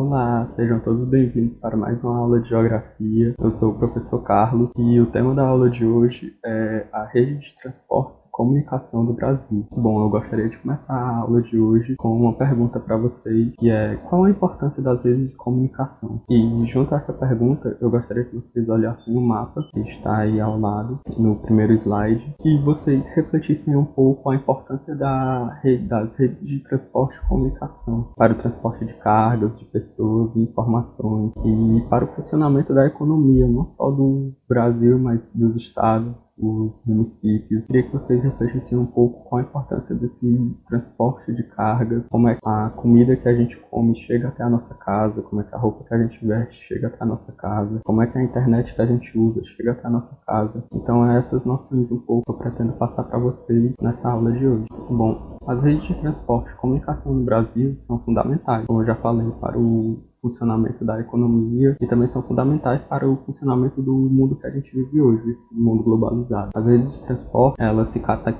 Olá, sejam todos bem-vindos para mais uma aula de Geografia. Eu sou o professor Carlos e o tema da aula de hoje é a rede de transportes e comunicação do Brasil. Bom, eu gostaria de começar a aula de hoje com uma pergunta para vocês, que é: qual a importância das redes de comunicação? E junto a essa pergunta, eu gostaria que vocês olhassem o mapa que está aí ao lado, no primeiro slide, e vocês refletissem um pouco a importância das redes de transporte e comunicação para o transporte de cargas, de pessoas e informações e para o funcionamento da economia, não só do Brasil, mas dos estados, dos municípios. Queria que vocês refletissem um pouco com a importância desse transporte de cargas, como é que a comida que a gente come chega até a nossa casa, como é que a roupa que a gente veste chega até a nossa casa, como é que a internet que a gente usa chega até a nossa casa. Então, essas noções um pouco eu pretendo passar para vocês nessa aula de hoje. Bom, as redes de transporte e comunicação no Brasil são fundamentais, como eu já falei, para o funcionamento da economia e também são fundamentais para o funcionamento do mundo que a gente vive hoje, esse mundo globalizado. As redes de transporte, elas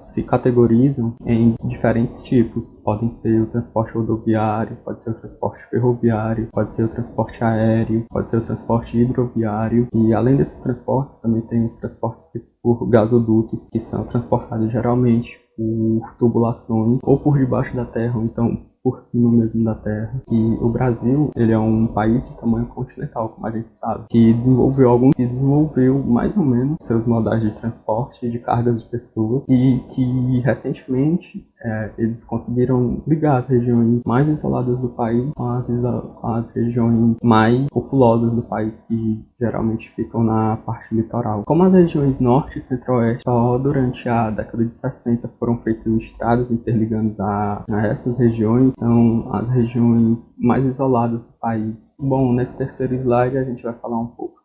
se categorizam em diferentes tipos. Podem ser o transporte rodoviário, pode ser o transporte ferroviário, pode ser o transporte aéreo, pode ser o transporte hidroviário e além desses transportes também tem os transportes feitos por gasodutos, que são transportados geralmente por tubulações ou por debaixo da terra, ou então por cima mesmo da Terra. E o Brasil, ele é um país de tamanho continental, como a gente sabe, que desenvolveu mais ou menos seus modais de transporte de cargas de pessoas e que recentemente eles conseguiram ligar as regiões mais isoladas do país com as regiões mais populosas do país, que geralmente ficam na parte litoral. Como as regiões norte e centro-oeste, só durante a década de 60 foram feitas estradas interligando a essas regiões, são as regiões mais isoladas do país. Bom, nesse terceiro slide a gente vai falar um pouco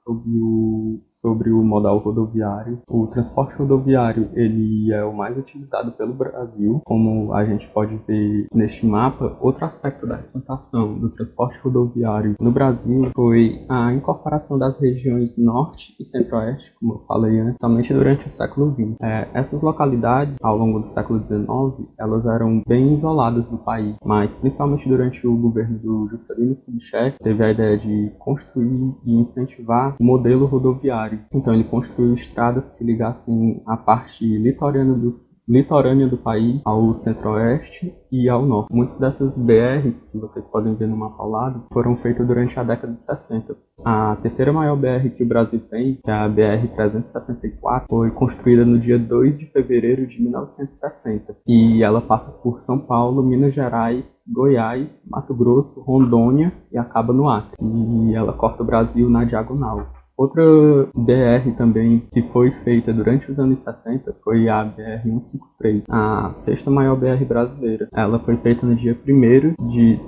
sobre o modal rodoviário. O transporte rodoviário, ele é o mais utilizado pelo Brasil, como a gente pode ver neste mapa. Outro aspecto da implantação do transporte rodoviário no Brasil foi a incorporação das regiões norte e centro-oeste, como eu falei antes, somente durante o século XX. Essas localidades, ao longo do século XIX, elas eram bem isoladas do país, mas principalmente durante o governo do Juscelino Kubitschek, teve a ideia de construir e incentivar o modelo rodoviário. Então ele construiu estradas que ligassem a parte litorânea do país ao centro-oeste e ao norte. Muitas dessas BRs, que vocês podem ver no mapa ao lado, foram feitas durante a década de 60. A terceira maior BR que o Brasil tem, que é a BR-364, foi construída no dia 2 de fevereiro de 1960. E ela passa por São Paulo, Minas Gerais, Goiás, Mato Grosso, Rondônia e acaba no Acre. E ela corta o Brasil na diagonal. Outra BR também que foi feita durante os anos 60 foi a BR-153, a sexta maior BR brasileira. Ela foi feita no dia 1º de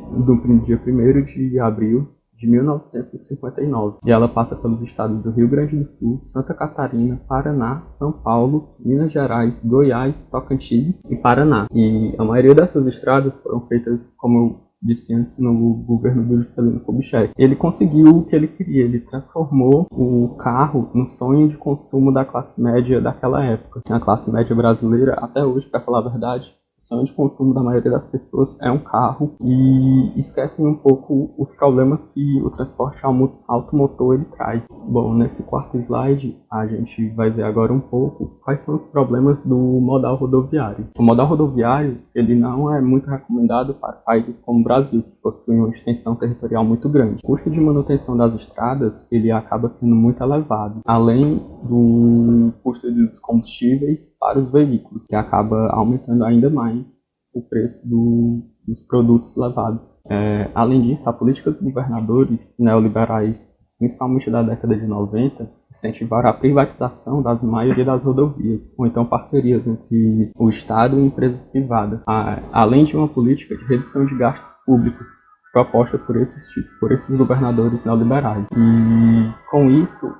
abril de 1959 e ela passa pelos estados do Rio Grande do Sul, Santa Catarina, Paraná, São Paulo, Minas Gerais, Goiás, Tocantins e Paraná. E a maioria dessas estradas foram feitas, como eu disse antes, no governo do Juscelino Kubitschek. Ele conseguiu o que ele queria, ele transformou o carro no sonho de consumo da classe média daquela época. A classe média brasileira, até hoje, para falar a verdade, o sonho de consumo da maioria das pessoas é um carro e esquecem um pouco os problemas que o transporte automotor ele traz. Bom, nesse quarto slide a gente vai ver agora um pouco quais são os problemas do modal rodoviário. O modal rodoviário ele não é muito recomendado para países como o Brasil, que possuem uma extensão territorial muito grande. O custo de manutenção das estradas ele acaba sendo muito elevado, além do custo dos combustíveis para os veículos, que acaba aumentando ainda mais o preço dos produtos levados. Além disso, a política dos governadores neoliberais, principalmente da década de 90, incentivaram a privatização da maioria das rodovias, ou então parcerias entre o Estado e empresas privadas, além de uma política de redução de gastos públicos proposta por esses governadores neoliberais. E com isso,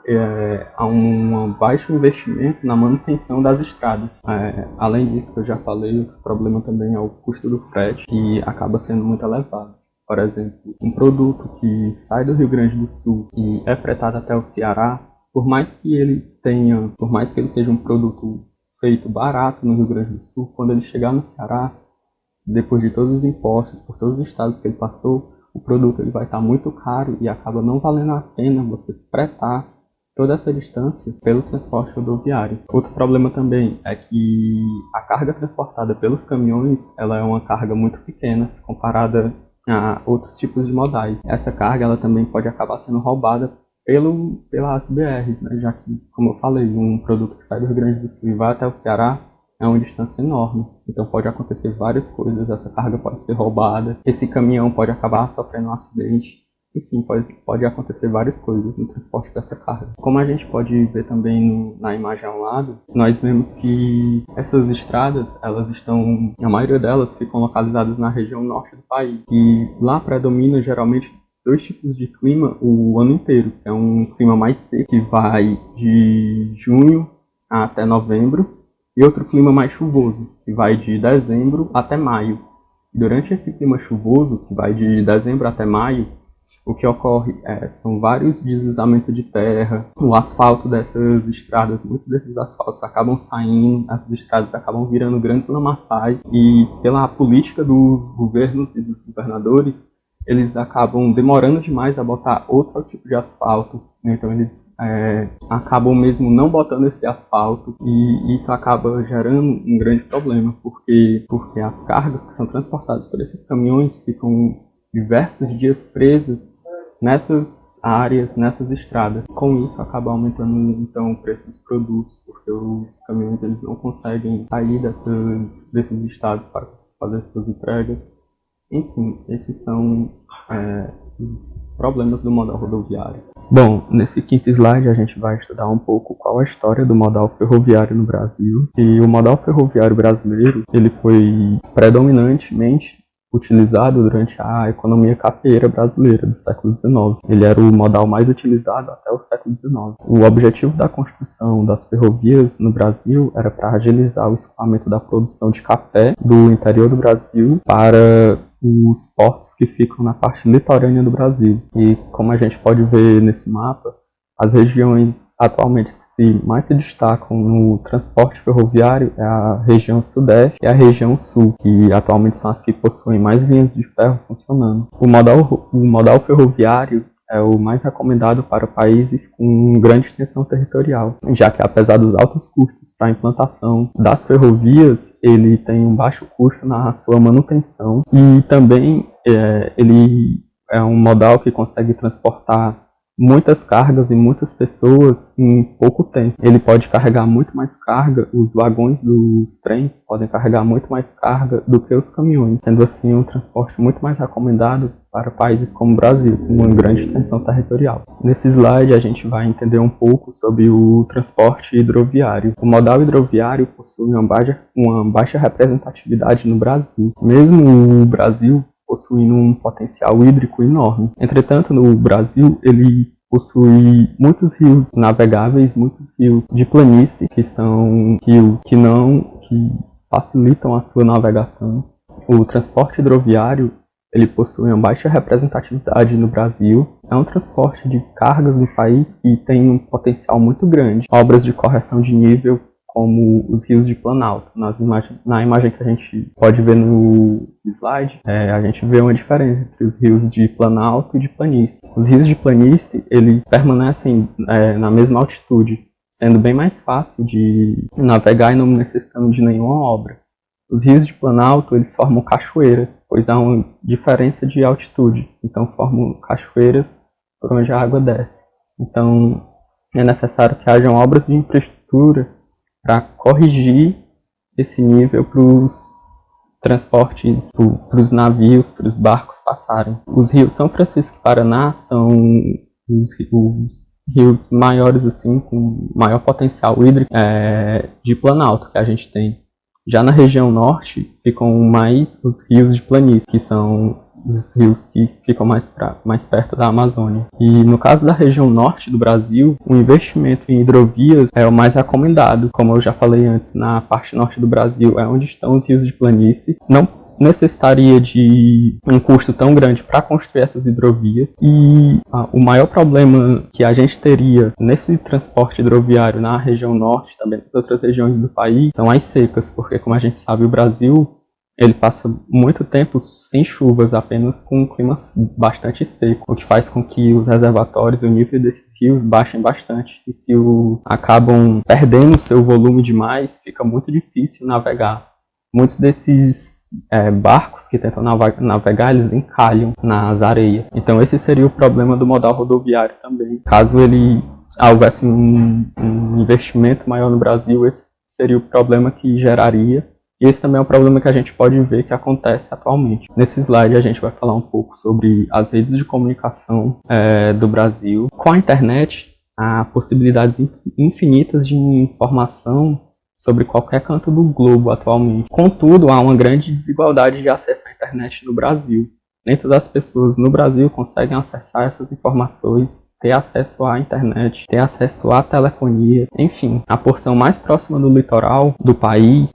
há um baixo investimento na manutenção das estradas. Além disso, que eu já falei, outro problema também é o custo do frete, que acaba sendo muito elevado. Por exemplo, um produto que sai do Rio Grande do Sul e é fretado até o Ceará, por mais que ele seja um produto feito barato no Rio Grande do Sul, quando ele chegar no Ceará, depois de todos os impostos, por todos os estados que ele passou, o produto ele vai estar muito caro e acaba não valendo a pena você fretar toda essa distância pelo transporte rodoviário. Outro problema também é que a carga transportada pelos caminhões ela é uma carga muito pequena se comparada a outros tipos de modais. Essa carga ela também pode acabar sendo roubada pelas BRs, né? Já que, como eu falei, um produto que sai do Rio Grande do Sul e vai até o Ceará é uma distância enorme, então pode acontecer várias coisas, essa carga pode ser roubada, esse caminhão pode acabar sofrendo um acidente, enfim, pode acontecer várias coisas no transporte dessa carga. Como a gente pode ver também na imagem ao lado, nós vemos que essas estradas, a maioria delas ficam localizadas na região norte do país, e lá predomina geralmente dois tipos de clima o ano inteiro, que é um clima mais seco, que vai de junho até novembro, e outro clima mais chuvoso, que vai de dezembro até maio. Durante esse clima chuvoso, que vai de dezembro até maio, o que ocorre são vários deslizamentos de terra, o asfalto dessas estradas, muitos desses asfaltos acabam saindo, essas estradas acabam virando grandes lamaçais, e pela política dos governos e dos governadores, eles acabam demorando demais a botar outro tipo de asfalto, né? Então eles acabam mesmo não botando esse asfalto, e isso acaba gerando um grande problema, porque as cargas que são transportadas por esses caminhões ficam diversos dias presas nessas áreas, nessas estradas. Com isso acaba aumentando então o preço dos produtos, porque os caminhões eles não conseguem sair desses estados para fazer suas entregas. Enfim, esses são os problemas do modal rodoviário. Bom, nesse quinto slide a gente vai estudar um pouco qual a história do modal ferroviário no Brasil. E o modal ferroviário brasileiro, ele foi predominantemente utilizado durante a economia cafeeira brasileira do século XIX. Ele era o modal mais utilizado até o século XIX. O objetivo da construção das ferrovias no Brasil era para agilizar o escoamento da produção de café do interior do Brasil para os portos que ficam na parte litorânea do Brasil. E como a gente pode ver nesse mapa, as regiões atualmente que mais se destacam no transporte ferroviário é a região sudeste e a região sul, que atualmente são as que possuem mais linhas de ferro funcionando. O modal ferroviário é o mais recomendado para países com grande extensão territorial, já que apesar dos altos custos para a implantação das ferrovias, ele tem um baixo custo na sua manutenção, e também ele é um modal que consegue transportar muitas cargas e muitas pessoas em pouco tempo. Ele pode carregar muito mais carga, os vagões dos trens podem carregar muito mais carga do que os caminhões, sendo assim um transporte muito mais recomendado para países como o Brasil, com uma grande extensão territorial. Nesse slide a gente vai entender um pouco sobre o transporte hidroviário. O modal hidroviário possui uma baixa representatividade no Brasil, mesmo o Brasil possuindo um potencial hídrico enorme. Entretanto, no Brasil, ele possui muitos rios navegáveis, muitos rios de planície, que são rios que facilitam a sua navegação. O transporte hidroviário, ele possui uma baixa representatividade no Brasil. É um transporte de cargas no país que tem um potencial muito grande. Obras de correção de nível, como os rios de Planalto. Na imagem que a gente pode ver no slide, a gente vê uma diferença entre os rios de Planalto e de planície. Os rios de planície, eles permanecem na mesma altitude, sendo bem mais fácil de navegar e não necessitando de nenhuma obra. Os rios de Planalto, eles formam cachoeiras, pois há uma diferença de altitude, então formam cachoeiras por onde a água desce. Então, é necessário que hajam obras de infraestrutura para corrigir esse nível para os transportes, para os navios, para os barcos passarem. Os rios São Francisco e Paraná são os rios maiores, assim, com maior potencial hídrico de Planalto que a gente tem. Já na região norte ficam mais os rios de planície, que são os rios que ficam mais perto da Amazônia. E no caso da região norte do Brasil, o investimento em hidrovias é o mais recomendado. Como eu já falei antes, na parte norte do Brasil é onde estão os rios de planície. Não necessitaria de um custo tão grande para construir essas hidrovias, e o maior problema que a gente teria nesse transporte hidroviário na região norte, também nas outras regiões do país, são as secas, porque como a gente sabe, o Brasil ele passa muito tempo sem chuvas, apenas com um clima bastante seco, o que faz com que os reservatórios, o nível desses rios baixem bastante. E se os acabam perdendo seu volume demais, fica muito difícil navegar. Muitos desses barcos que tentam navegar, eles encalham nas areias. Então esse seria o problema do modal rodoviário também. Caso houvesse um investimento maior no Brasil, esse seria o problema que geraria. E esse também é um problema que a gente pode ver que acontece atualmente. Nesse slide a gente vai falar um pouco sobre as redes de comunicação do Brasil. Com a internet, há possibilidades infinitas de informação sobre qualquer canto do globo atualmente. Contudo, há uma grande desigualdade de acesso à internet no Brasil. Nem todas as pessoas no Brasil conseguem acessar essas informações, ter acesso à internet, ter acesso à telefonia. Enfim, a porção mais próxima do litoral do país,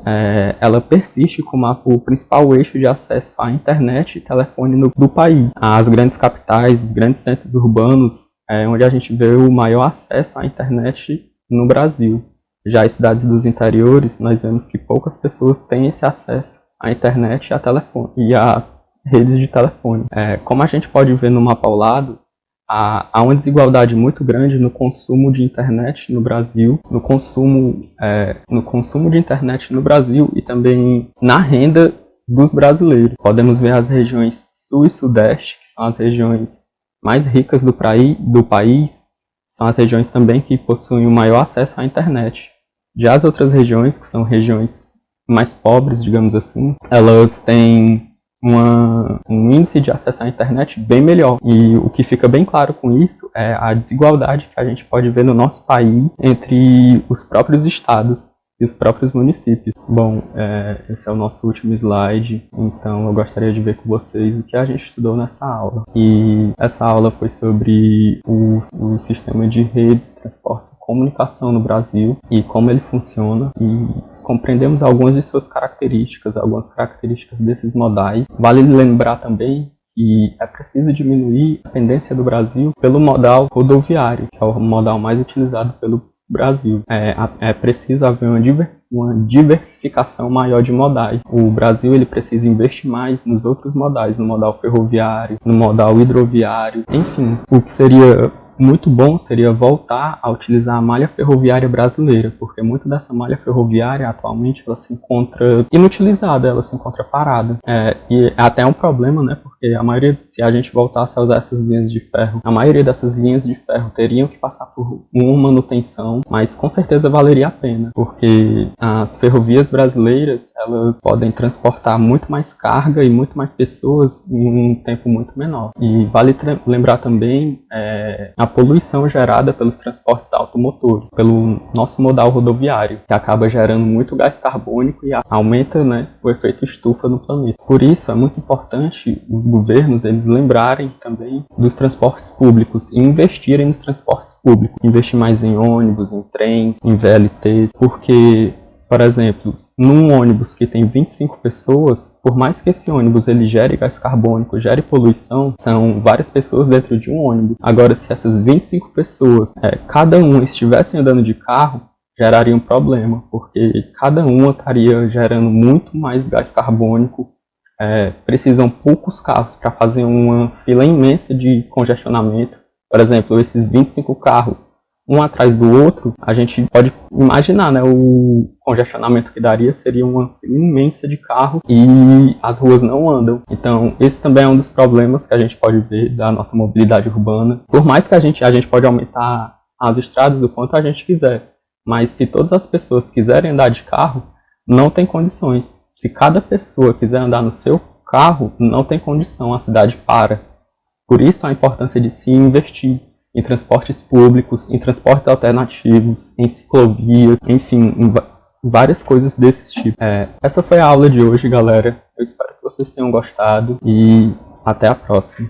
ela persiste como o principal eixo de acesso à internet e telefone do país. As grandes capitais, os grandes centros urbanos, onde a gente vê o maior acesso à internet no Brasil. Já as cidades dos interiores, nós vemos que poucas pessoas têm esse acesso à internet e a redes de telefone. Como a gente pode ver no mapa ao lado, há uma desigualdade muito grande no consumo de internet no Brasil, no consumo de internet no Brasil e também na renda dos brasileiros. Podemos ver as regiões sul e sudeste, que são as regiões mais ricas do país, são as regiões também que possuem o maior acesso à internet. Já as outras regiões, que são regiões mais pobres, digamos assim, elas têm um índice de acesso à internet bem melhor. E o que fica bem claro com isso é a desigualdade que a gente pode ver no nosso país entre os próprios estados e os próprios municípios. Bom, esse é o nosso último slide, então eu gostaria de ver com vocês o que a gente estudou nessa aula. E essa aula foi sobre o sistema de redes, transportes e comunicação no Brasil e como ele funciona, e compreendemos algumas de suas características, algumas características desses modais. Vale lembrar também que é preciso diminuir a dependência do Brasil pelo modal rodoviário, que é o modal mais utilizado pelo Brasil. É preciso haver uma diversificação maior de modais. O Brasil ele precisa investir mais nos outros modais, no modal ferroviário, no modal hidroviário, enfim. O que seria muito bom seria voltar a utilizar a malha ferroviária brasileira, porque muito dessa malha ferroviária atualmente ela se encontra inutilizada, ela se encontra parada. E é até um problema, né? Porque se a gente voltasse a usar essas linhas de ferro, a maioria dessas linhas de ferro teriam que passar por uma manutenção, mas com certeza valeria a pena, porque as ferrovias brasileiras elas podem transportar muito mais carga e muito mais pessoas em um tempo muito menor. E vale lembrar também a poluição gerada pelos transportes automotores, pelo nosso modal rodoviário, que acaba gerando muito gás carbônico e aumenta, né, o efeito estufa no planeta. Por isso, é muito importante os governos eles lembrarem também dos transportes públicos e investirem nos transportes públicos. Investir mais em ônibus, em trens, em VLTs, porque, por exemplo, num ônibus que tem 25 pessoas, por mais que esse ônibus ele gere gás carbônico, gere poluição, são várias pessoas dentro de um ônibus. Agora, se essas 25 pessoas, cada uma estivessem andando de carro, geraria um problema, porque cada uma estaria gerando muito mais gás carbônico. Precisam poucos carros para fazer uma fila imensa de congestionamento. Por exemplo, esses 25 carros, um atrás do outro, a gente pode imaginar, né, o congestionamento que daria seria uma fila imensa de carro e as ruas não andam. Então, esse também é um dos problemas que a gente pode ver da nossa mobilidade urbana. Por mais que a gente pode aumentar as estradas o quanto a gente quiser, mas se todas as pessoas quiserem andar de carro, não tem condições. Se cada pessoa quiser andar no seu carro, não tem condição, a cidade para. Por isso a importância de se investir em transportes públicos, em transportes alternativos, em ciclovias, enfim, em várias coisas desse tipo. Essa foi a aula de hoje, galera. Eu espero que vocês tenham gostado e até a próxima.